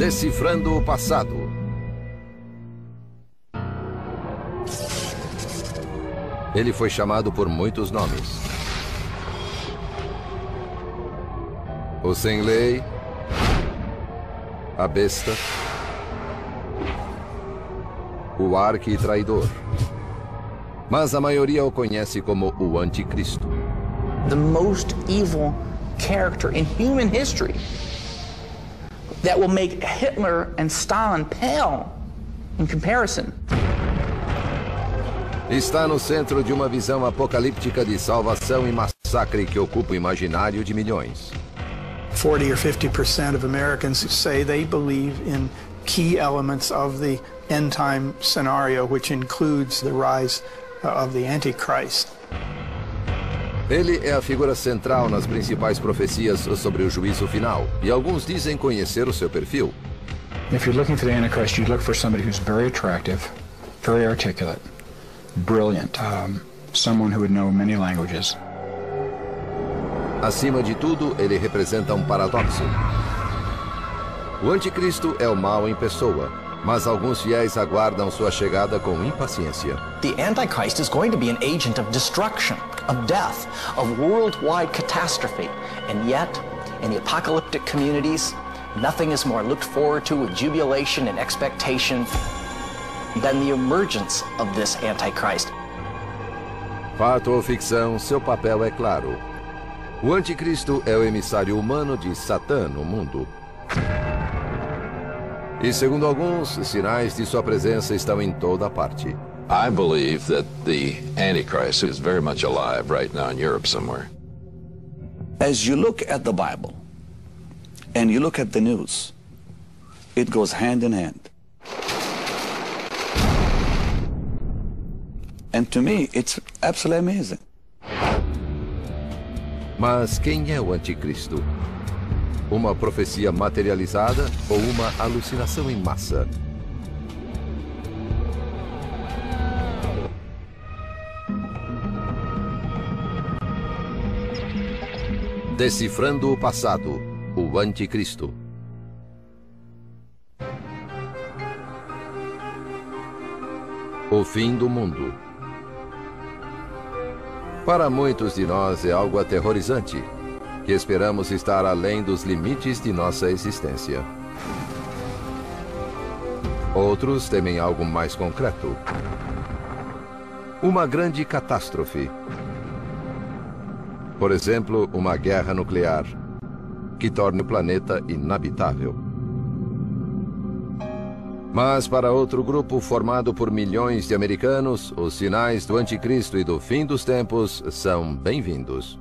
Decifrando o passado. Ele foi chamado por muitos nomes. O sem lei, a besta, o arqui-traidor. Mas a maioria o conhece como o anticristo. The most evil character in human history that will make Hitler and Stalin pale in comparison. Está no centro de uma visão apocalíptica de salvação e massacre que ocupa o imaginário de milhões. 40 or 50% of Americans say they believe in key elements of the end-time scenario, which includes the rise of the Antichrist. Ele é a figura central nas principais profecias sobre o juízo final, e alguns dizem conhecer o seu perfil. If you're looking for the Antichrist, you look for somebody who's very attractive, very articulate, brilliant, someone who would know many languages. Acima de tudo, ele representa um paradoxo. O anticristo é o mal em pessoa, mas alguns fiéis aguardam sua chegada com impaciência. The Antichrist is going to be an agent of destruction, of death, of worldwide catastrophe. And yet, in the apocalyptic communities, nothing is more looked forward to with jubilation and expectation than the emergence of this Antichrist. Fato ou ficção, seu papel é claro. O anticristo é o emissário humano de Satã no mundo. E segundo alguns, sinais de sua presença estão em toda parte. I believe that the Antichrist is very much alive right now in Europe somewhere. As you look at the Bible and you look at the news, it goes hand in hand. And to me, it's absolutely amazing. Mas quem é o anticristo? Uma profecia materializada ou uma alucinação em massa? Decifrando o passado, o anticristo. O fim do mundo. Para muitos de nós é algo aterrorizante, que esperamos estar além dos limites de nossa existência. Outros temem algo mais concreto. Uma grande catástrofe. Por exemplo, uma guerra nuclear, que torne o planeta inabitável. Mas para outro grupo formado por milhões de americanos, os sinais do anticristo e do fim dos tempos são bem-vindos,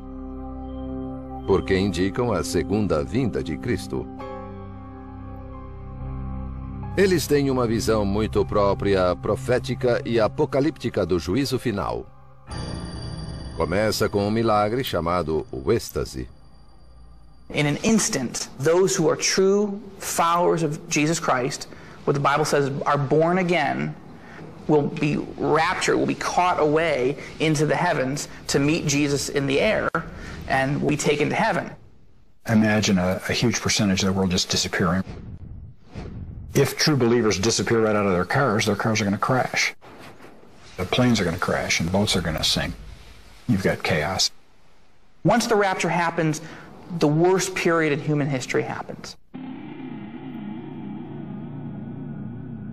porque indicam a segunda vinda de Cristo. Eles têm uma visão muito própria, profética e apocalíptica do juízo final. Começa com um milagre chamado o êxtase. In an instant, those who are true followers of Jesus Christ, what the Bible says are born again, will be raptured, will be caught away into the heavens to meet Jesus in the air and will be taken to heaven. Imagine a huge percentage of the world just disappearing. If true believers disappear right out of their cars are going to crash. The planes are going to crash and boats are going to sink. You've got chaos. Once the rapture happens, the worst period in human history happens.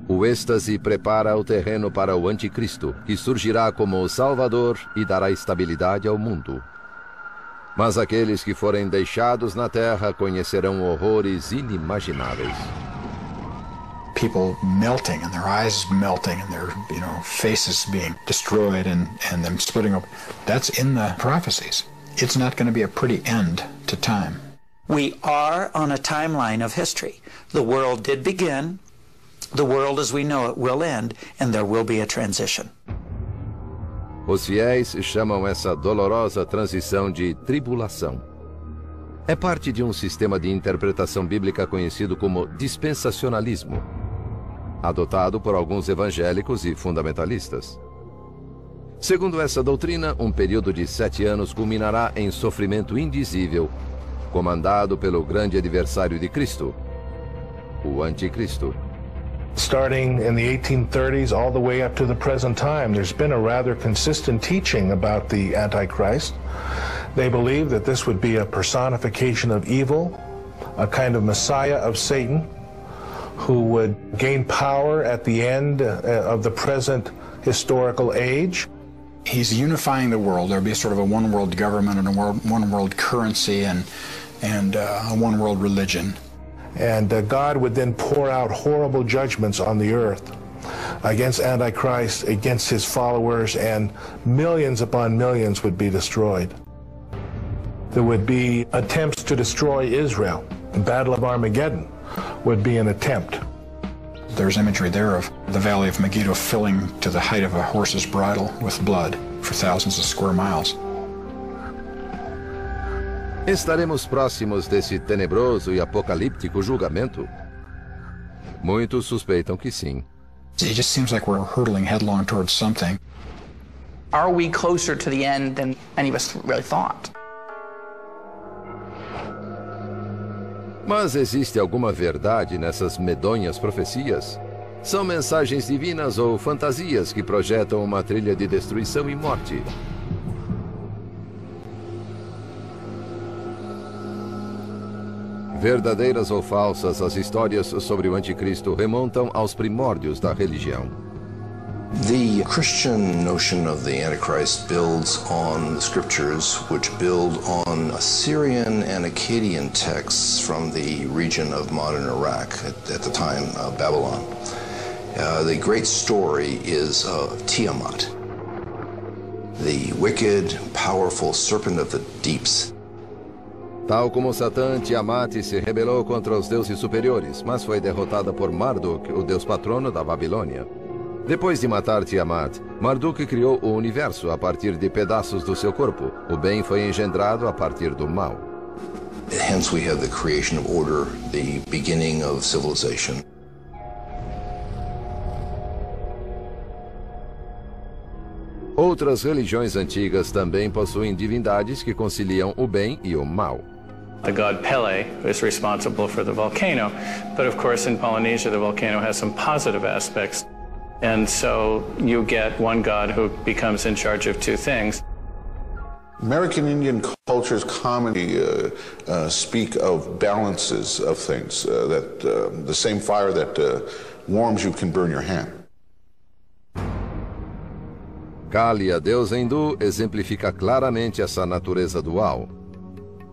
O êxtase prepara o terreno para o anticristo, que surgirá como o Salvador e dará estabilidade ao mundo. Mas aqueles que forem deixados na terra conhecerão horrores inimagináveis. People melting and their eyes melting and their faces being destroyed and them splitting open. That's in the prophecies. It's not going to be a pretty end to time. We are on a timeline of history. The world did begin. The world as we know it will end, and there will be a transition. Os fiéis chamam essa dolorosa transição de tribulação. É parte de um sistema de interpretação bíblica conhecido como dispensacionalismo, adotado por alguns evangélicos e fundamentalistas. Segundo essa doutrina, um período de 7 anos culminará em sofrimento indizível, comandado pelo grande adversário de Cristo. o Anticristo. Starting in the 1830s all the way up to the present time, there's been a rather consistent teaching about the Antichrist. They believe that this would be a personification of evil, a kind of messiah of Satan, who would gain power at the end of the present historical age. He's unifying the world. There'll be sort of a one-world government and a one-world currency and a one-world religion. And God would then pour out horrible judgments on the earth against Antichrist, against his followers, and millions upon millions would be destroyed. There would be attempts to destroy Israel. The Battle of Armageddon would be an attempt. There's imagery there of the Valley of Megiddo filling to the height of a horse's bridle with blood for thousands of square miles. Estaremos próximos desse tenebroso e apocalíptico julgamento? Muitos suspeitam que sim. It just seems like we're hurtling headlong towards something. Are we closer to the end than any of us really thought? Mas existe alguma verdade nessas medonhas profecias? São mensagens divinas ou fantasias que projetam uma trilha de destruição e morte? Verdadeiras ou falsas, as histórias sobre o Anticristo remontam aos primórdios da religião. The Christian notion of the Antichrist builds on the scriptures, which build on Assyrian and Akkadian texts from the region of modern Iraq, at the time Babylon. The great story is Tiamat, the wicked, powerful serpent of the deeps. Tal como Satã, Tiamat se rebelou contra os deuses superiores, mas foi derrotada por Marduk, o deus patrono da Babilônia. Depois de matar Tiamat, Marduk criou o universo a partir de pedaços do seu corpo. O bem foi engendrado a partir do mal. Hence we have the creation of order, the beginning of civilization. Outras religiões antigas também possuem divindades que conciliam o bem e o mal. The god Pele is responsible for the volcano, but of course in Polynesia the volcano has some positive aspects. And so you get one god who becomes in charge of two things. American Indian cultures commonly speak of balances of things, that the same fire that warms you can burn your hand. Kali, a deusa hindu, exemplifica claramente essa natureza dual.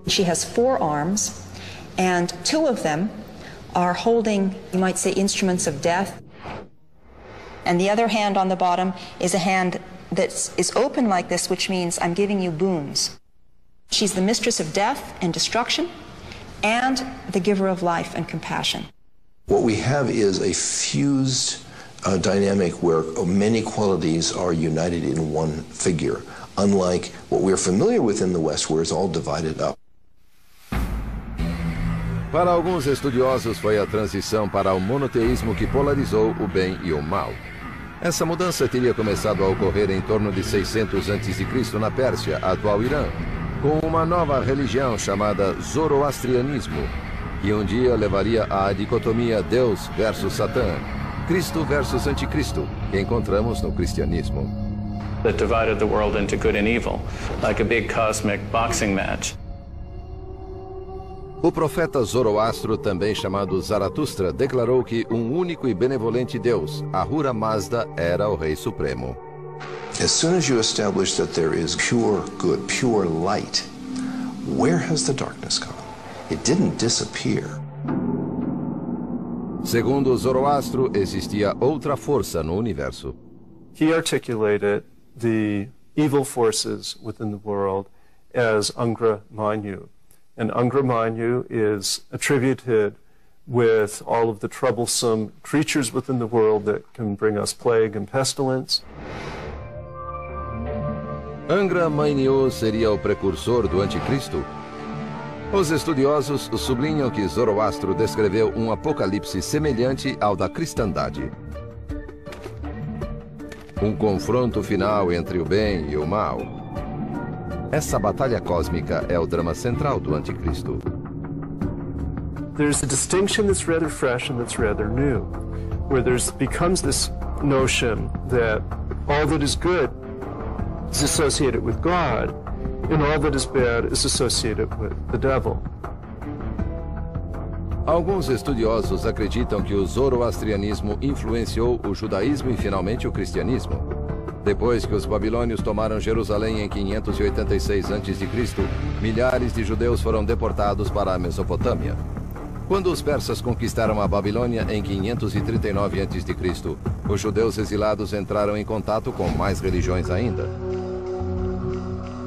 She has 4 arms, and 2 of them are holding, you might say, instruments of death. And the other hand on the bottom is a hand that is open like this, which means I'm giving you boons. She's the mistress of death and destruction, and the giver of life and compassion. What we have is a fused dynamic where many qualities are united in one figure, unlike what we're familiar with in the West, where it's all divided up. Para alguns estudiosos, foi a transição para o monoteísmo que polarizou o bem e o mal. Essa mudança teria começado a ocorrer em torno de 600 a.C. na Pérsia, atual Irã, com uma nova religião chamada Zoroastrianismo, que um dia levaria à dicotomia Deus versus Satã, Cristo versus Anticristo, que encontramos no cristianismo. That divided the world into good and evil, like a big cosmic boxing match. O profeta Zoroastro, também chamado Zaratustra, declarou que único e benevolente Deus, Ahura Mazda, era o Rei Supremo. As soon as you establish that there is pure good, pure light, where has the darkness gone? It didn't disappear. Segundo Zoroastro, existia outra força no universo. He articulated the evil forces within the world as Angra Mainyu. And Angra Mainyu is attributed with all of the troublesome creatures within the world that can bring us plague and pestilence. Angra Mainyu seria o precursor do Anticristo? Os estudiosos sublinham que Zoroastro descreveu um apocalipse semelhante ao da cristandade. Um confronto final entre o bem e o mal. Essa batalha cósmica é o drama central do Anticristo. there's a distinction that's rather fresh and that's rather new, where becomes this notion that all that is good is associated with God, and all that is bad is associated with the devil. Alguns estudiosos acreditam que o zoroastrianismo influenciou o judaísmo e finalmente o cristianismo. Depois que os babilônios tomaram Jerusalém em 586 a.C., milhares de judeus foram deportados para a Mesopotâmia. Quando os persas conquistaram a Babilônia em 539 a.C., os judeus exilados entraram em contato com mais religiões ainda.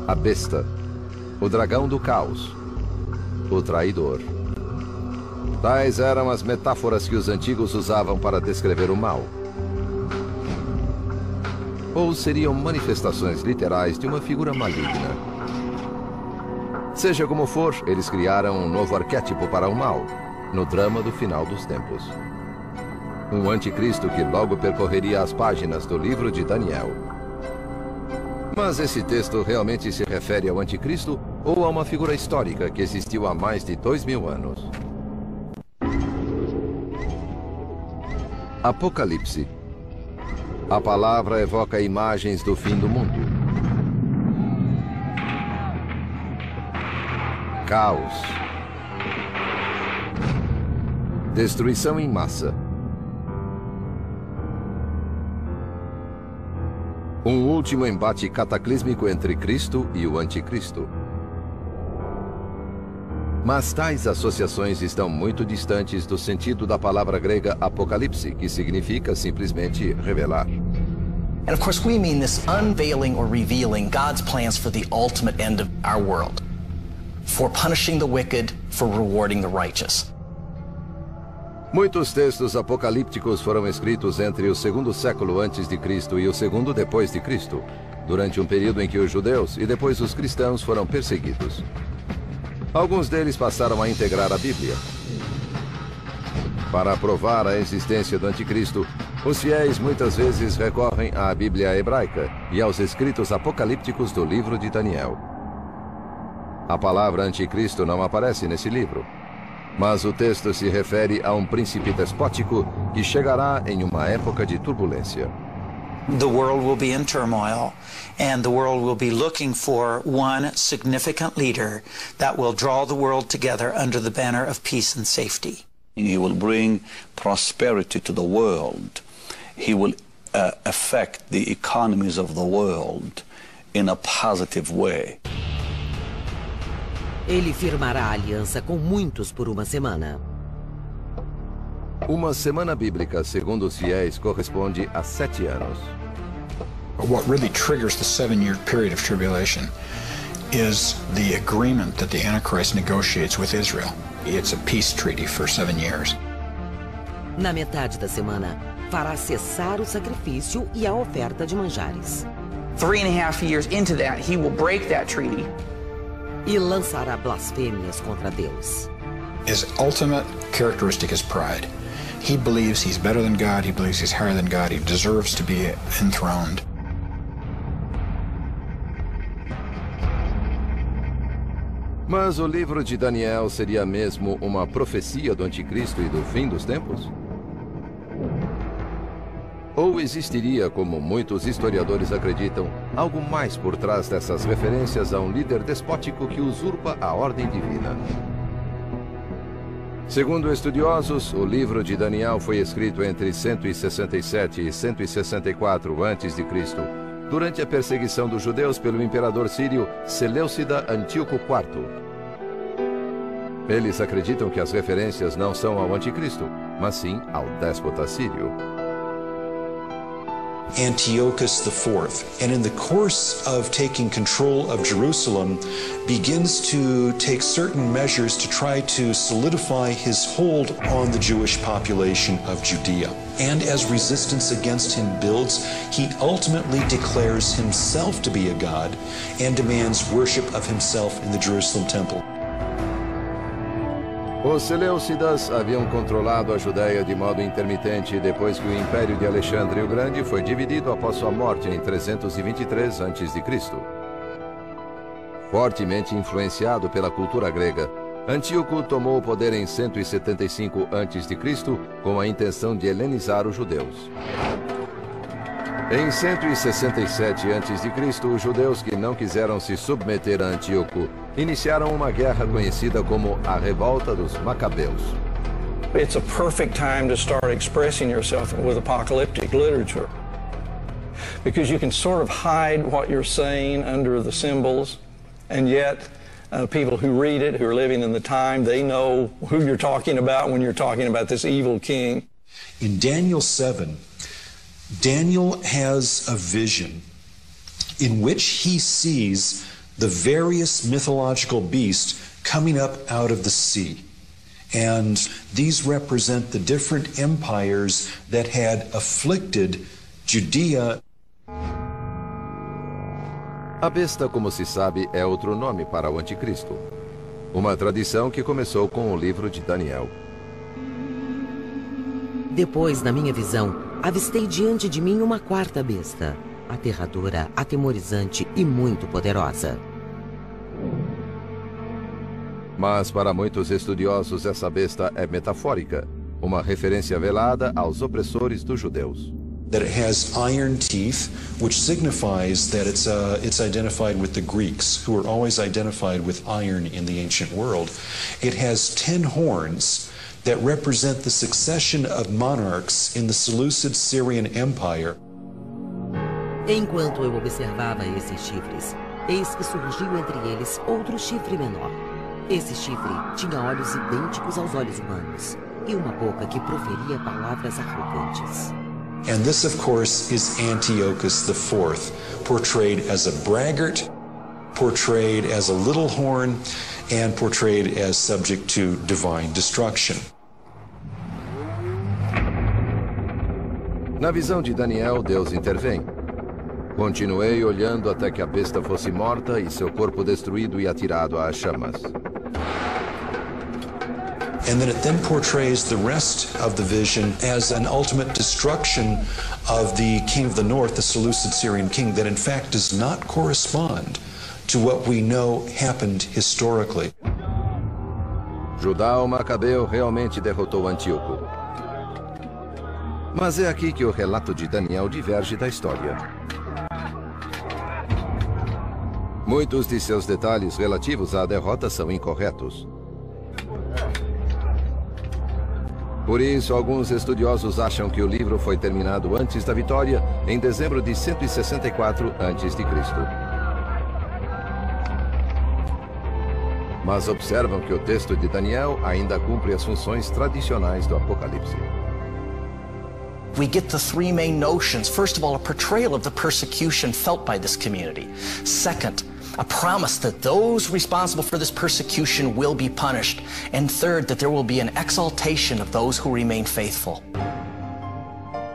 A besta, o dragão do caos, o traidor. Tais eram as metáforas que os antigos usavam para descrever o mal. Ou seriam manifestações literais de uma figura maligna. Seja como for, eles criaram um novo arquétipo para o mal, no drama do final dos tempos. Um anticristo que logo percorreria as páginas do livro de Daniel. Mas esse texto realmente se refere ao anticristo ou a uma figura histórica que existiu há mais de 2000 anos? Apocalipse. A palavra evoca imagens do fim do mundo. Caos. Destruição em massa. Um último embate cataclísmico entre Cristo e o Anticristo. Mas tais associações estão muito distantes do sentido da palavra grega apocalipse, que significa simplesmente revelar. And of course we mean this unveiling or revealing God's plans for the ultimate end of our world, for punishing the wicked, for rewarding the righteous. Muitos textos apocalípticos foram escritos entre o segundo século antes de Cristo e o segundo depois de Cristo, durante um período em que os judeus e depois os cristãos foram perseguidos. Alguns deles passaram a integrar a Bíblia. Para provar a existência do anticristo, os fiéis muitas vezes recorrem à Bíblia hebraica e aos escritos apocalípticos do livro de Daniel. A palavra anticristo não aparece nesse livro, mas o texto se refere a um príncipe despótico que chegará em uma época de turbulência. The world will be in turmoil, and the world will be looking for one significant leader that will draw the world together under the banner of peace and safety. He will bring prosperity to the world. He will affect the economies of the world in a positive way. Ele firmará aliança com muitos por uma semana. Uma semana bíblica, segundo os fiéis, corresponde a 7 anos. What really triggers the 7-year period of tribulation is the agreement that the Antichrist negotiates with Israel. It's a peace treaty for 7 years. Na metade da semana, fará cessar o sacrifício e a oferta de manjares. 3.5 years into that, he will break that treaty. E lançará blasfêmias contra Deus. His ultimate characteristic is pride. He believes he's better than God, he believes he's higher than God, he deserves to be enthroned. Mas o livro de Daniel seria mesmo uma profecia do anticristo e do fim dos tempos? Ou existiria, como muitos historiadores acreditam, algo mais por trás dessas referências a um líder despótico que usurpa a ordem divina? Segundo estudiosos, o livro de Daniel foi escrito entre 167 e 164 a.C., durante a perseguição dos judeus pelo imperador sírio Seleucida Antíoco IV. Eles acreditam que as referências não são ao anticristo, mas sim ao déspota sírio. Antiochus IV, and in the course of taking control of Jerusalem, begins to take certain measures to try to solidify his hold on the Jewish population of Judea. And as resistance against him builds, he ultimately declares himself to be a god and demands worship of himself in the Jerusalem temple. Os Seleucidas haviam controlado a Judéia de modo intermitente depois que o Império de Alexandre o Grande foi dividido após sua morte em 323 a.C. Fortemente influenciado pela cultura grega, Antíoco tomou o poder em 175 a.C. com a intenção de helenizar os judeus. Em 167 a.C., os judeus que não quiseram se submeter a Antíoco iniciaram uma guerra conhecida como a Revolta dos Macabeus. It's a perfect time to start expressing yourself with apocalyptic literature, because you can sort of hide what you're saying under the symbols, and yet people who read it, who are living in the time, they know who you're talking about when you're talking about this evil king. In Daniel 7, Daniel has a vision in which he sees the various mythological beasts coming up out of the sea. And these represent the different empires that had afflicted Judea. A besta, como se sabe, é outro nome para o anticristo. Uma tradição que começou com o livro de Daniel. Depois, na minha visão, avistei diante de mim uma quarta besta, aterradora, atemorizante e muito poderosa. Mas para muitos estudiosos essa besta é metafórica, uma referência velada aos opressores dos judeus. That it has iron teeth, which signifies that it's identified with the Greeks, who were always identified with iron in the ancient world. It has 10 horns that represent the succession of monarchs in the Seleucid Syrian Empire. Enquanto eu observava esses chifres, eis que surgiu entre eles outro chifre menor. Esse chifre tinha olhos idênticos aos olhos humanos e uma boca que proferia palavras arrogantes. And this, of course, is Antiochus IV, portrayed as a braggart, portrayed as a little horn, and portrayed as subject to divine destruction. Na visão de Daniel, Deus intervém. Continuei olhando até que a besta fosse morta e seu corpo destruído e atirado às chamas. And then it then portrays the rest of the vision as an ultimate destruction of the king of the north, the Seleucid Syrian king, that in fact does not correspond to what we know happened historically. Judá o Macabeu realmente derrotou Antíoco. Mas é aqui que o relato de Daniel diverge da história. Muitos de seus detalhes relativos à derrota são incorretos. Por isso, alguns estudiosos acham que o livro foi terminado antes da vitória, em dezembro de 164 a.C. Mas observam que o texto de Daniel ainda cumpre as funções tradicionais do Apocalipse. We get the three main notions. First of all, a portrayal of the persecution felt by this community. Second, a promise that those responsible for this persecution will be punished. And third, that there will be an exaltation of those who remain faithful.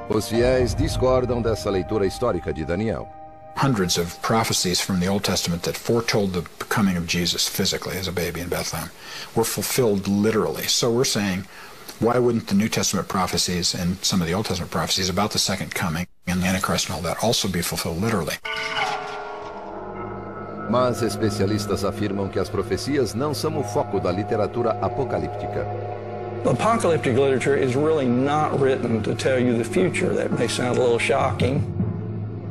Os fiéis discordam dessa leitura histórica de Daniel. Hundreds of prophecies from the Old Testament that foretold the coming of Jesus physically as a baby in Bethlehem were fulfilled literally. So we're saying, why wouldn't the New Testament prophecies and some of the Old Testament prophecies about the second coming and the Antichrist and all that also be fulfilled literally? Mas especialistas afirmam que as profecias não são o foco da literatura apocalíptica. Apocalyptic literature is really not written to tell you the future. That may sound a little shocking.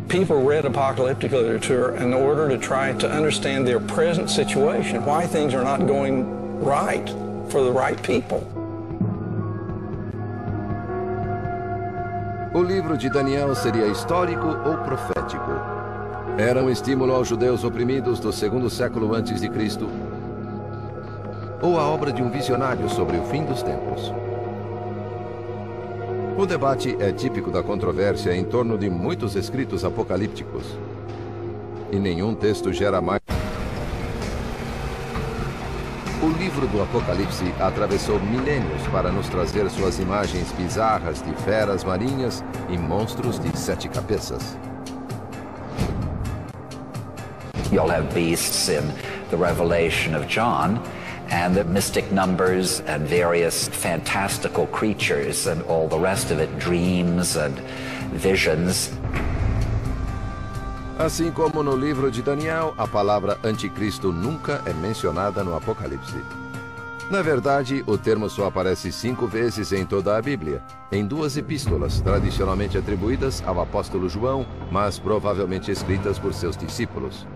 People read apocalyptic literature in order to try to understand their present situation, why things are not going right for the right people. O livro de Daniel seria histórico ou profético? Era um estímulo aos judeus oprimidos do segundo século antes de Cristo? Ou a obra de um visionário sobre o fim dos tempos? O debate é típico da controvérsia em torno de muitos escritos apocalípticos. E nenhum texto gera mais. O livro do Apocalipse atravessou milênios para nos trazer suas imagens bizarras de feras marinhas e monstros de 7 cabeças. You'll have beasts in the Revelation of John, and the mystic numbers and various fantastical creatures and all the rest of it, dreams and visions. Assim como no livro de Daniel, a palavra anticristo nunca é mencionada no Apocalipse. Na verdade, o termo só aparece 5 vezes em toda a Bíblia, em 2 epístolas, tradicionalmente atribuídas ao apóstolo João, mas provavelmente escritas por seus discípulos.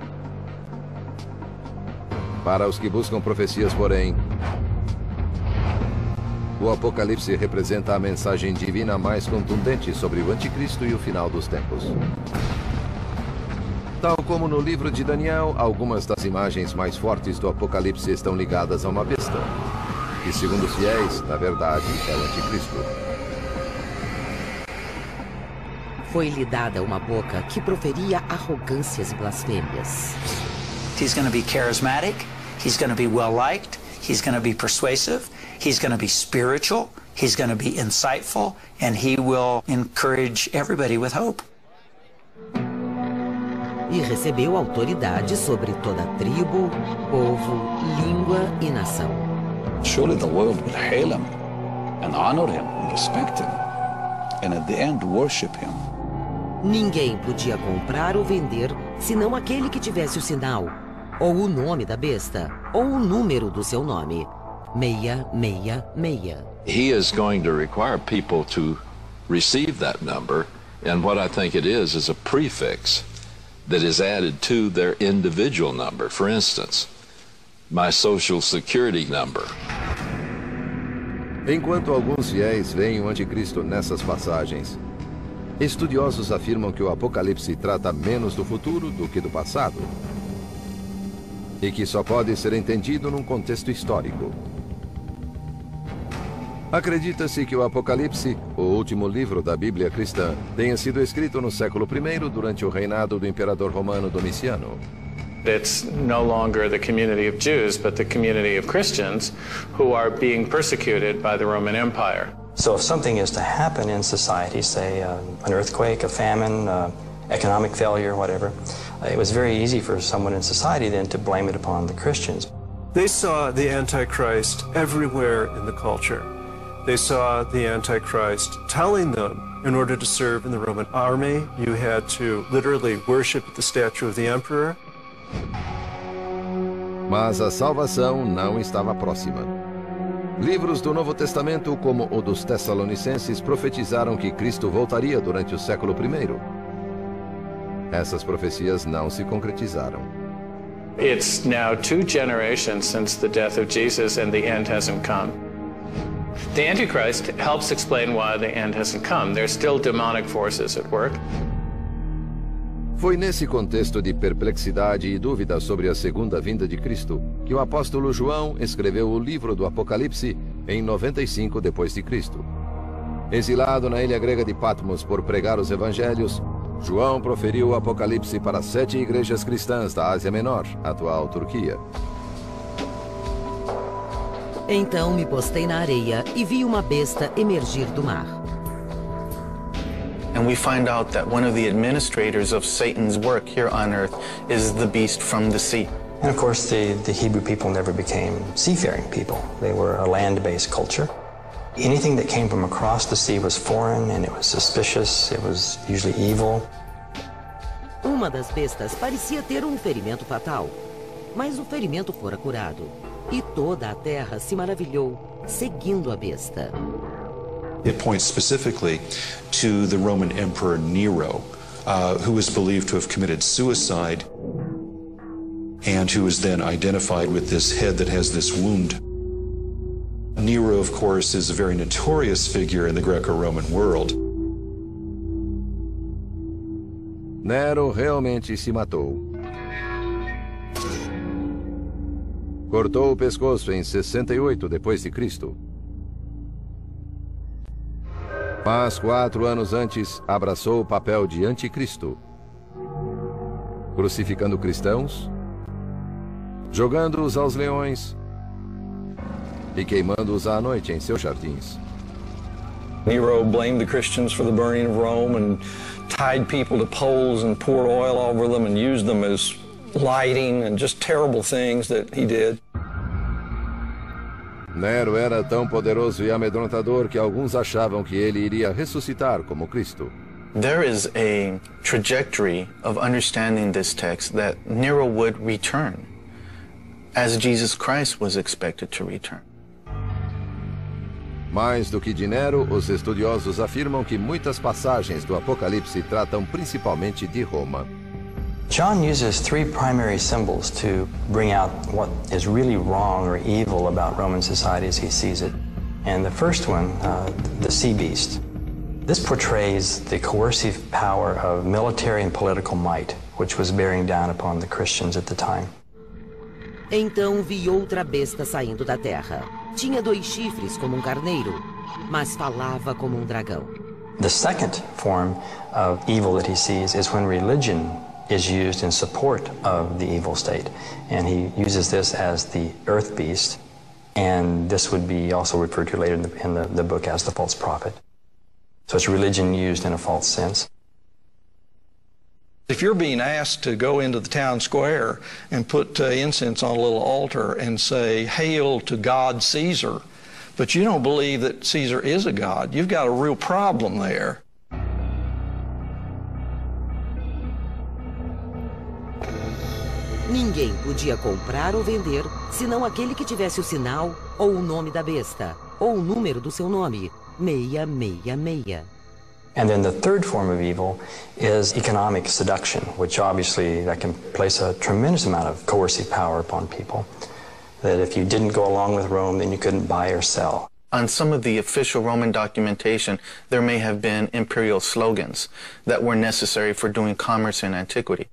Para os que buscam profecias, porém, o Apocalipse representa a mensagem divina mais contundente sobre o Anticristo e o final dos tempos. Tal como no livro de Daniel, algumas das imagens mais fortes do Apocalipse estão ligadas a uma besta, que, segundo os fiéis, na verdade, é o Anticristo. Foi-lhe dada uma boca que proferia arrogâncias e blasfêmias. He's going to be charismatic, he's going to be well-liked, he's going to be persuasive, he's going to be spiritual, he's going to be insightful, and he will encourage everybody with hope. E recebeu autoridade sobre toda tribo, povo, língua e nação. Surely the world will hail him and honor him and respect him, and at the end worship him. Ninguém podia comprar ou vender senão aquele que tivesse o sinal, ou o nome da besta, ou o número do seu nome. 666. He is going to require people to receive that number, and what I think it is a prefix that is added to their individual number. For instance, my social security number. Enquanto alguns fiéis veem o Anticristo nessas passagens, estudiosos afirmam que o Apocalipse trata menos do futuro do que do passado, e que só pode ser entendido num contexto histórico. Acredita-se que o Apocalipse, o último livro da Bíblia cristã, tenha sido escrito no século I durante o reinado do imperador romano Domiciano. It's no longer the community of Jews, but the community of Christians who are being persecuted by the Roman Empire. So if something is to happen in society, say an earthquake, a famine, economic failure, whatever, it was very easy for someone in society then to blame it upon the Christians. They saw the Antichrist everywhere in the culture. They saw the Antichrist telling them, in order to serve in the Roman army, you had to literally worship at the statue of the emperor. Mas a salvação não estava próxima. Livros do Novo Testamento, como o dos Tessalonicenses, profetizaram que Cristo voltaria durante o século I. Essas profecias não se concretizaram. It's now 2 generations since the death of Jesus and the end hasn't come. The Antichrist helps explain why the end hasn't come. There's still demonic forces at work. Foi nesse contexto de perplexidade e dúvida sobre a segunda vinda de Cristo que o apóstolo João escreveu o livro do Apocalipse em 95 d.C. Exilado na ilha grega de Patmos por pregar os evangelhos, João proferiu o Apocalipse para 7 igrejas cristãs da Ásia Menor, atual Turquia. Então me postei na areia e vi uma besta emergir do mar. And we find out that one of the administrators of Satan's work here on earth is the beast from the sea. And of course, the Hebrew people never became seafaring people. They were a land-based culture. Anything that came from across the sea was foreign, and it was suspicious, it was usually evil. Uma das bestas parecia ter um ferimento fatal, mas o ferimento fora curado. E toda a terra se maravilhou, seguindo a besta. It points specifically to the Roman Emperor Nero, who was believed to have committed suicide and who was then identified with this head that has this wound. Nero, of course, is a very notorious figure in the Greco-Roman world. Nero realmente se matou. Cortou o pescoço em 68 d.C. Mas 4 anos antes, abraçou o papel de anticristo, crucificando cristãos, jogando-os aos leões e queimando-os à noite em seus jardins. Nero blamed the Christians for the burning of Rome and tied people to poles and poured oil over them and used them as lighting and just terrible things that he did. Nero era tão poderoso e amedrontador que alguns achavam que ele iria ressuscitar como Cristo. There is a trajectory of understanding this text that Nero would return, as Jesus Christ was expected to return. Mais do que dinheiro, os estudiosos afirmam que muitas passagens do Apocalipse tratam principalmente de Roma. John uses three primary symbols to bring out what is really wrong or evil about Roman society as he sees it. And the first one, the sea beast. This portrays the coercive power of military and political might, which was bearing down upon the Christians at the time. Então vi outra besta saindo da terra. Tinha 2 chifres como um carneiro, mas falava como um dragão. The second form of evil that he sees is when religion is used in support of the evil state. And he uses this as the earth beast, and this would be also referred to later in the book as the false prophet. So it's religion used in a false sense. If you're being asked to go into the town square and put incense on a little altar and say, "Hail to God Caesar," but you don't believe that Caesar is a god, you've got a real problem there. Ninguém podia comprar ou vender, senão aquele que tivesse o sinal, ou o nome da besta, ou o número do seu nome, 666. And then the third form of evil is economic seduction, which obviously that can place a tremendous amount of coercive power upon people. That if you didn't go along with Rome, then you couldn't buy or sell. On some of the official Roman documentation, there may have been imperial slogans that were necessary for doing commerce in antiquity.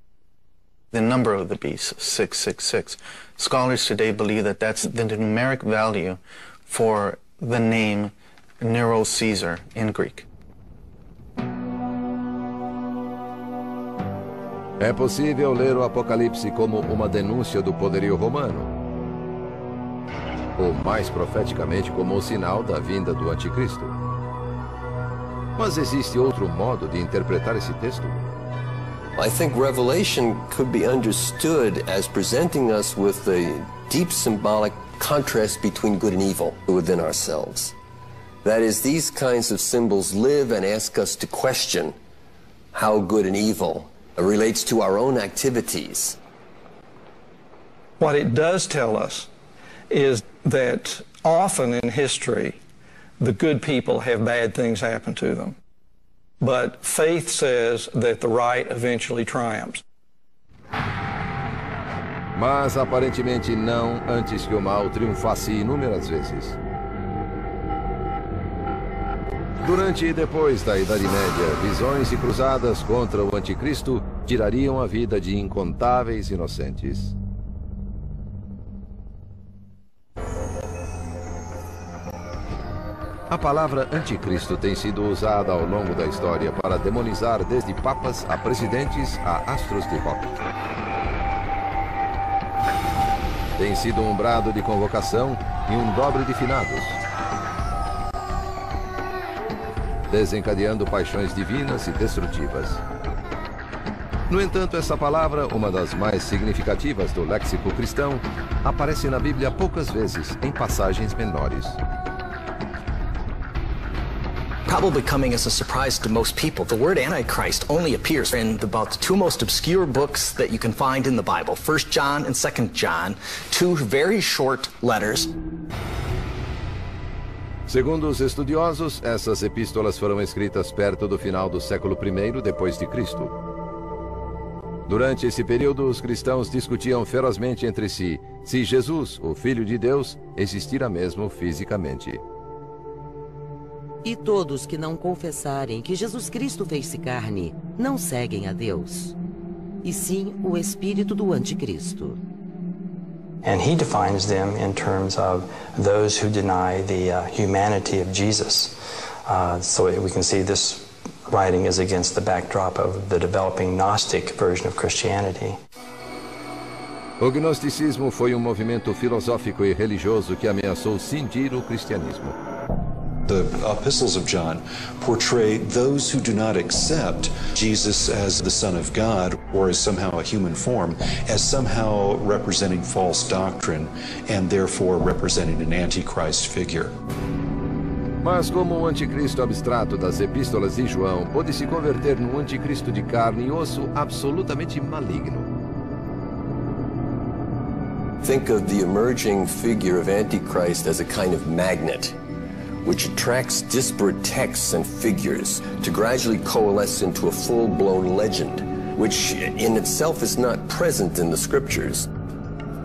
The number of the beast, 666. Scholars today believe that that's the numeric value for the name Nero Caesar in Greek. É possível ler o Apocalipse como uma denúncia do poderio romano, ou mais profeticamente como o sinal da vinda do anticristo. Mas existe outro modo de interpretar esse texto? I think Revelation could be understood as presenting us with a deep symbolic contrast between good and evil within ourselves. That is, these kinds of symbols live and ask us to question how good and evil relates to our own activities. What it does tell us is that often in history, the good people have bad things happen to them. But faith says that the right eventually triumphs. Mas aparentemente não, antes que o mal triunfasse inúmeras vezes. Durante e depois da Idade Média, visões e cruzadas contra o anticristo tirariam a vida de incontáveis inocentes. A palavra anticristo tem sido usada ao longo da história para demonizar desde papas a presidentes a astros de rock. Tem sido um brado de convocação e um dobre de finados, desencadeando paixões divinas e destrutivas. No entanto, essa palavra, uma das mais significativas do léxico cristão, aparece na Bíblia poucas vezes, em passagens menores. Probably coming as a surprise to most people, the word Antichrist only appears in about the 2 most obscure books that you can find in the Bible, 1 John and 2 John, 2 very short letters. Segundo os estudiosos, essas epístolas foram escritas perto do final do século I depois de Cristo. Durante esse período, os cristãos discutiam ferozmente entre si se Jesus, o Filho de Deus, existira mesmo fisicamente. E todos que não confessarem que Jesus Cristo fez-se carne, não seguem a Deus, e sim o espírito do anticristo. And he defines them in terms of those who deny the humanity of Jesus. So we can see this writing is against the backdrop of the developing Gnostic version of Christianity. O gnosticismo foi um movimento filosófico e religioso que ameaçou cindir o cristianismo. The epistles of John portray those who do not accept Jesus as the Son of God or as somehow a human form as somehow representing false doctrine and therefore representing an antichrist figure. Mas como o anticristo abstrato das epístolas de João pode se converter num anticristo de carne e osso absolutamente maligno? Think of the emerging figure of Antichrist as a kind of magnet, which attracts disparate texts and figures to gradually coalesce into a full-blown legend, which in itself is not present in the scriptures.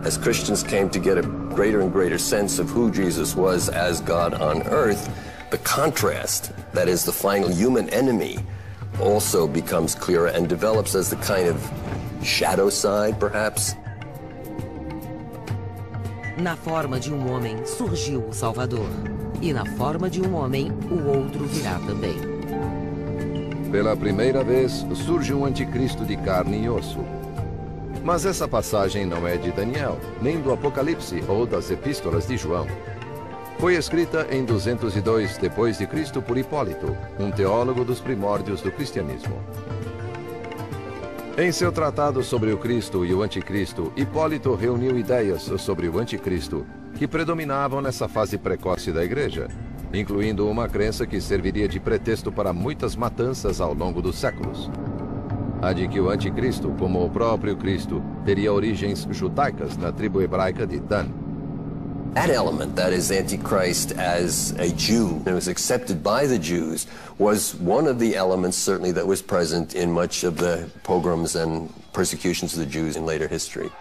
As Christians came to get a greater and greater sense of who Jesus was as God on earth, the contrast, that is the final human enemy, also becomes clearer and develops as the kind of shadow side, perhaps. Na forma de homem surgiu o Salvador, e na forma de homem o outro virá também. Pela primeira vez surge um anticristo de carne e osso. Mas essa passagem não é de Daniel, nem do Apocalipse ou das epístolas de João. Foi escrita em 202 d.C. por Hipólito, um teólogo dos primórdios do cristianismo. Em seu tratado sobre o Cristo e o Anticristo, Hipólito reuniu ideias sobre o Anticristo que predominavam nessa fase precoce da Igreja, incluindo uma crença que serviria de pretexto para muitas matanças ao longo dos séculos. A de que o Anticristo, como o próprio Cristo, teria origens judaicas na tribo hebraica de Dan. That element, that is Antichrist as a Jew, and was accepted by the Jews, was one of the elements certainly that was present in much of the pogroms and persecutions of the Jews in later history.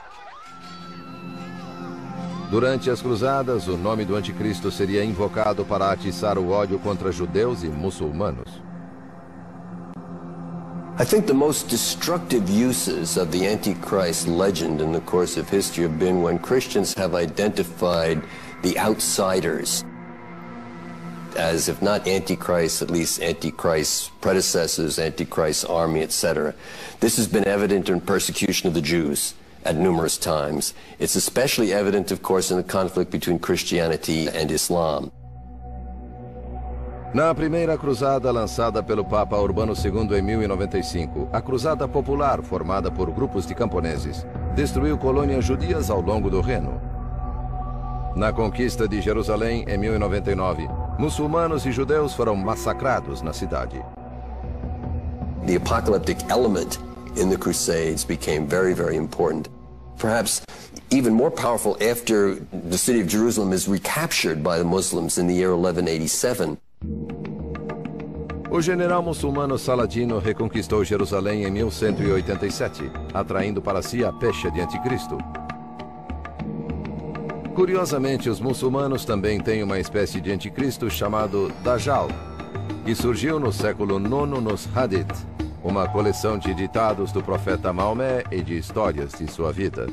Durante as cruzadas, o nome do Anticristo seria invocado para atiçar o ódio contra judeus e muçulmanos. I think the most destructive uses of the Antichrist legend in the course of history have been when Christians have identified the outsiders as, if not Antichrist, at least Antichrist's predecessors, Antichrist's army, etc. This has been evident in persecution of the Jews at numerous times. It's especially evident, of course, in the conflict between Christianity and Islam. Na primeira cruzada lançada pelo Papa Urbano II em 1095, a Cruzada Popular, formada por grupos de camponeses, destruiu colônias judias ao longo do Reno. Na conquista de Jerusalém em 1099, muçulmanos e judeus foram massacrados na cidade. The apocalyptic element in the Crusades became very, very important. Perhaps even more powerful after the city of Jerusalem is recaptured by the Muslims in the year 1187. O general muçulmano Saladino reconquistou Jerusalém em 1187, atraindo para si a pecha de Anticristo. Curiosamente, os muçulmanos também têm uma espécie de Anticristo chamado Dajjal, que surgiu no século IX nos Hadith, uma coleção de ditados do profeta Maomé e de histórias de sua vida.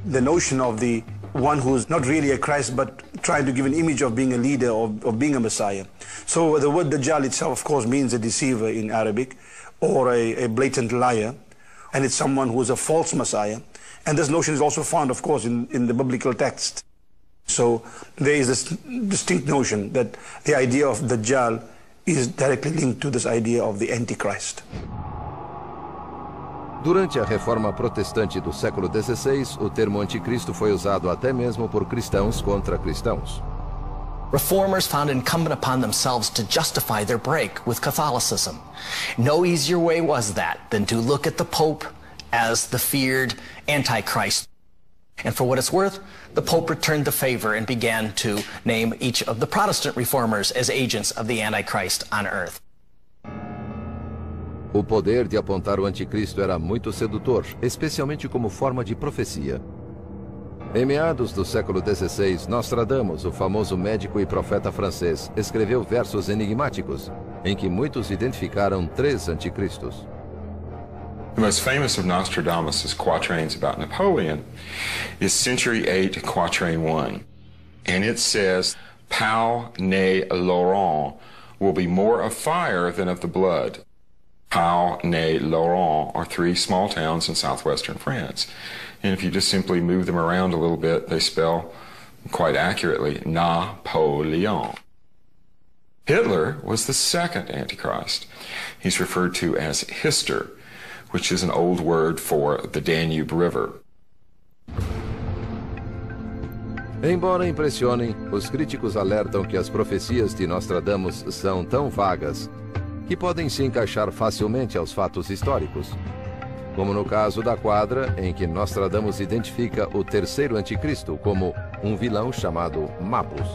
The notion of the one who's not really a Christ but trying to give an image of being a leader, of being a Messiah. So the word Dajjal itself, of course, means a deceiver in Arabic, or a blatant liar, and it's someone who is a false Messiah. And this notion is also found, of course, in the biblical text. So there is this distinct notion that the idea of Dajjal is directly linked to this idea of the Antichrist. Durante a reforma protestante do século XVI, o termo anticristo foi usado até mesmo por cristãos contra cristãos. Reformers found it incumbent upon themselves to justify their break with Catholicism. No easier way was that than to look at the Pope as the feared Antichrist. And for what it's worth, the Pope returned the favor and began to name each of the Protestant reformers as agents of the Antichrist on earth. O poder de apontar o anticristo era muito sedutor, especialmente como forma de profecia. Em meados do século XVI, Nostradamus, o famoso médico e profeta francês, escreveu versos enigmáticos, em que muitos identificaram 3 anticristos. The most famous of Nostradamus' quatrains about Napoleon is Century 8, Quatrain 1. And it says, Pau ne Laurent will be more of fire than of the blood. Pau ne Laurent are 3 small towns in southwestern France. And if you just simply move them around a little bit, they spell quite accurately Napoleon. Hitler was the second Antichrist. He's referred to as Hister, which is an old word for the Danube River. Embora impressionem, os críticos alertam que as profecias de Nostradamus são tão vagas que podem se encaixar facilmente aos fatos históricos, como no caso da quadra em que Nostradamus identifica o terceiro anticristo como um vilão chamado Mapus.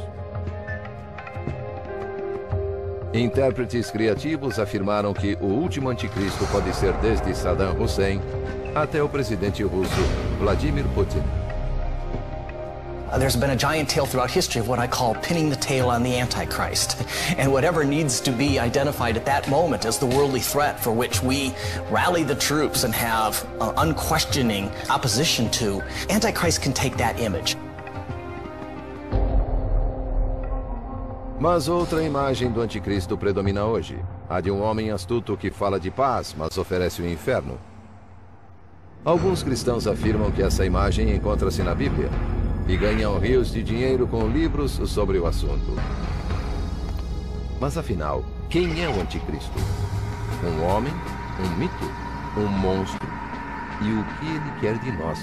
Intérpretes criativos afirmaram que o último anticristo pode ser desde Saddam Hussein até o presidente russo Vladimir Putin. There's been a giant tale throughout history of what I call pinning the tail on the Antichrist. And whatever needs to be identified at that moment as the worldly threat for which we rally the troops and have unquestioning opposition to, Antichrist can take that image. Mas outra imagem do anticristo predomina hoje. A de um homem astuto que fala de paz, mas oferece o inferno. Alguns cristãos afirmam que essa imagem encontra-se na Bíblia e ganham rios de dinheiro com livros sobre o assunto. Mas afinal, quem é o anticristo? Um homem? Um mito? Um monstro? E o que ele quer de nós?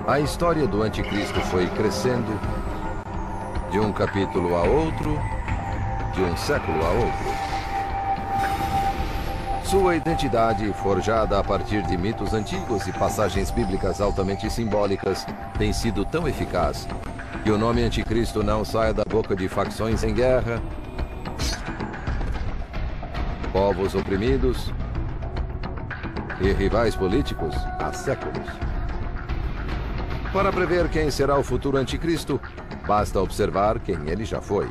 A história do anticristo foi crescendo de um capítulo a outro, de um século a outro. Sua identidade, forjada a partir de mitos antigos e passagens bíblicas altamente simbólicas, tem sido tão eficaz que o nome anticristo não saia da boca de facções em guerra, povos oprimidos e rivais políticos há séculos. Para prever quem será o futuro anticristo, basta observar quem ele já foi.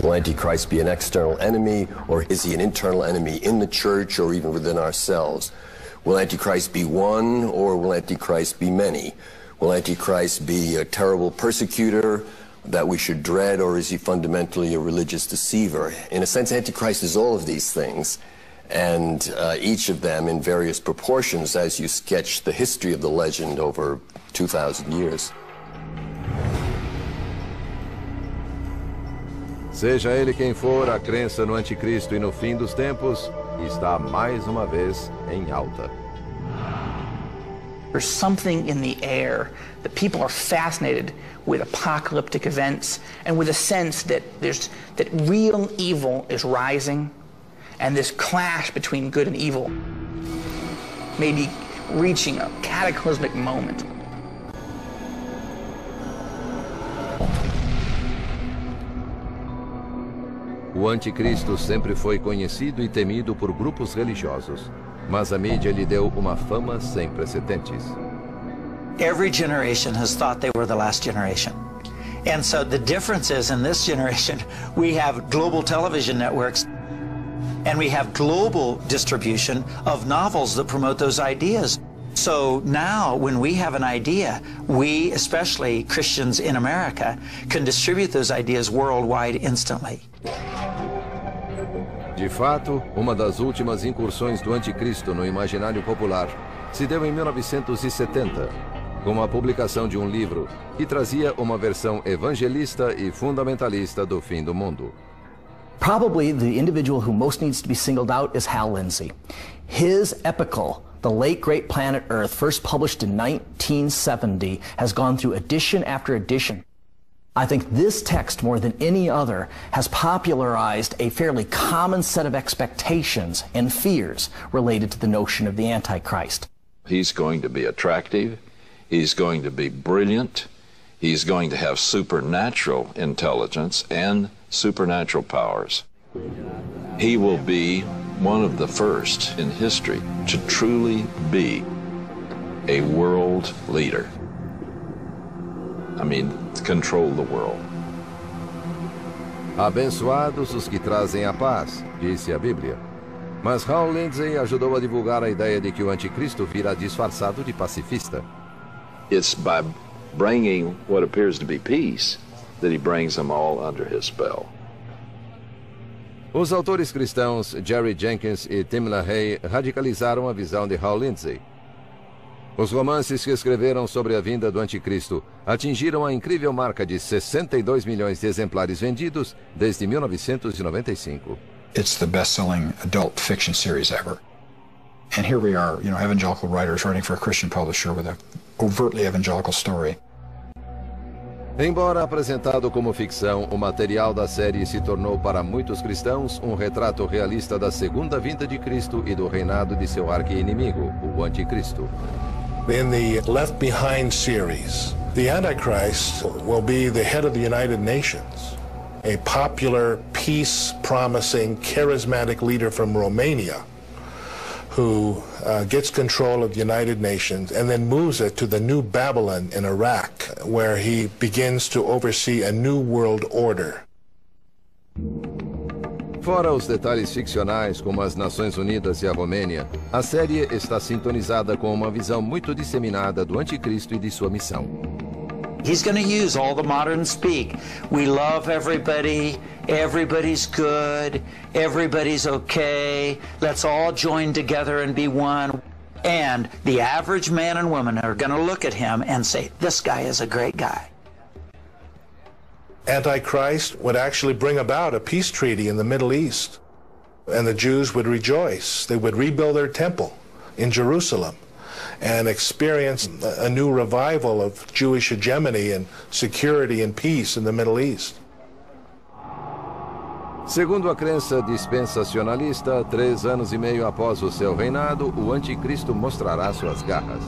Will Antichrist be an external enemy, or is he an internal enemy in the church or even within ourselves? Will Antichrist be one, or will Antichrist be many? Will Antichrist be a terrible persecutor that we should dread, or is he fundamentally a religious deceiver? In a sense, Antichrist is all of these things, and each of them in various proportions as you sketch the history of the legend over 2,000 years. Seja ele quem for, a crença no anticristo e no fim dos tempos está mais uma vez em alta. There's something in the air that people are fascinated with apocalyptic events and with a sense that real evil is rising, and this clash between good and evil may be reaching a cataclysmic moment. O anticristo sempre foi conhecido e temido por grupos religiosos, mas a mídia lhe deu uma fama sem precedentes. Every generation has thought they were the last generation. And so the difference is, in this generation, we have global television networks and we have global distribution of novels that promote those ideas. So now, when we have an idea, we, especially Christians in America, can distribute those ideas worldwide instantly. De fato, uma das últimas incursões do anticristo no imaginário popular se deu em 1970, com a publicação de um livro que trazia uma versão evangelista e fundamentalista do fim do mundo. Probably the individual who most needs to be singled out is Hal Lindsey. His epical, The Late Great Planet Earth, first published in 1970, has gone through edition after edition. I think this text, more than any other, has popularized a fairly common set of expectations and fears related to the notion of the Antichrist. He's going to be attractive, he's going to be brilliant, he's going to have supernatural intelligence and supernatural powers. He will be one of the first in history to truly be a world leader. I mean, control the world. Abençoados os que trazem a paz, disse a Bíblia. Mas Hal Lindsey ajudou a divulgar a ideia de que o anticristo virá disfarçado de pacifista. It's by bringing what appears to be peace that he brings them all under his spell. Os autores cristãos Jerry Jenkins e Tim LaHaye radicalizaram a visão de Hal Lindsey. Os romances que escreveram sobre a vinda do anticristo atingiram a incrível marca de 62 milhões de exemplares vendidos desde 1995. It's the best-selling adult fiction series ever. And here we are, evangelical writers writing for a Christian publisher with an overtly evangelical story. Embora apresentado como ficção, o material da série se tornou para muitos cristãos um retrato realista da segunda vinda de Cristo e do reinado de seu arqui-inimigo, o anticristo. In the Left Behind series, The Antichrist will be the head of the United Nations, a popular, peace-promising, charismatic leader from Romania who gets control of the United Nations and then moves it to the New Babylon in Iraq, where he begins to oversee a new world order. Fora os detalhes ficcionais, como as Nações Unidas e a Romênia, a série está sintonizada com uma visão muito disseminada do Anticristo e de sua missão. He's going to use all the modern speak. We love everybody, everybody's good, everybody's okay, let's all join together and be one. And the average man and woman are going to look at him and say, this guy is a great guy. Antichrist would actually bring about a peace treaty in the Middle East, and the Jews would rejoice. They would rebuild their temple in Jerusalem and experience a new revival of Jewish hegemony and security and peace in the Middle East. Segundo a crença dispensacionalista, 3 anos e meio após o seu reinado, o Anticristo mostrará suas garras.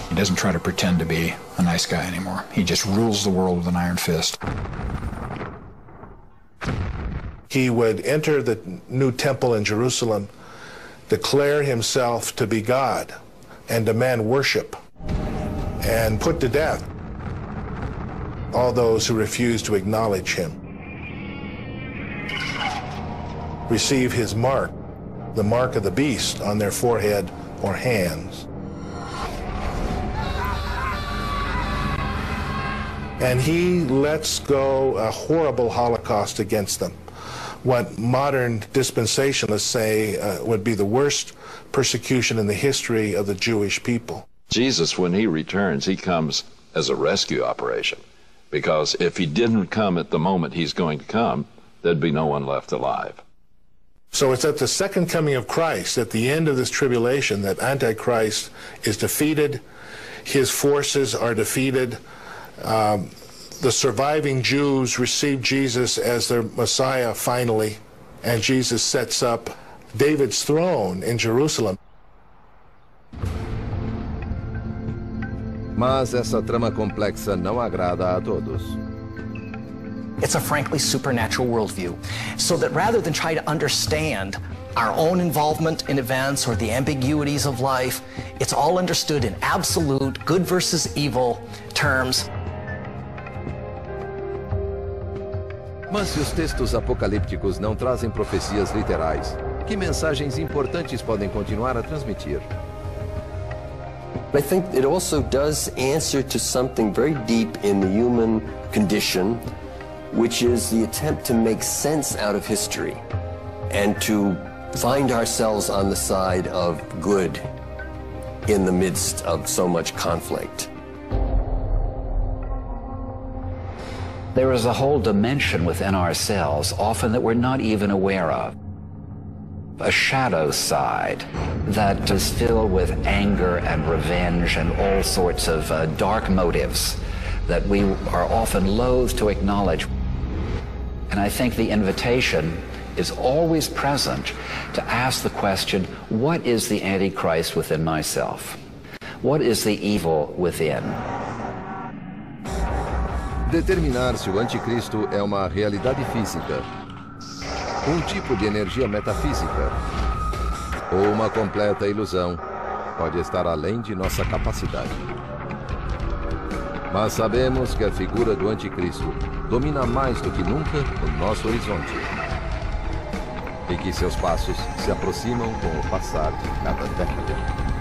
He doesn't try to pretend to be a nice guy anymore. He just rules the world with an iron fist. He would enter the new temple in Jerusalem, declare himself to be God, and demand worship, and put to death all those who refuse to acknowledge him. Receive his mark, the mark of the beast, on their forehead or hands. And he lets go a horrible holocaust against them. What modern dispensationalists say would be the worst persecution in the history of the Jewish people. Jesus, when he returns, he comes as a rescue operation. Because if he didn't come at the moment he's going to come, there'd be no one left alive. So it's at the second coming of Christ, at the end of this tribulation, that Antichrist is defeated, his forces are defeated, the surviving Jews receive Jesus as their Messiah finally, and Jesus sets up David's throne in Jerusalem. Mas essa trama complexa não agrada a todos. It's a frankly supernatural worldview, so that rather than try to understand our own involvement in events or the ambiguities of life, it's all understood in absolute good versus evil terms. Mas se os textos apocalípticos não trazem profecias literais, que mensagens importantes podem continuar a transmitir? I think it also does answer to something very deep in the human condition, which is the attempt to make sense out of history and to find ourselves on the side of good in the midst of so much conflict. There is a whole dimension within ourselves, often that we're not even aware of. A shadow side that is filled with anger and revenge and all sorts of dark motives that we are often loath to acknowledge. And I think the invitation is always present to ask the question, what is the Antichrist within myself? What is the evil within? Determinar se o anticristo é uma realidade física, um tipo de energia metafísica ou uma completa ilusão pode estar além de nossa capacidade. Mas sabemos que a figura do anticristo domina mais do que nunca o nosso horizonte e que seus passos se aproximam com o passar de cada década.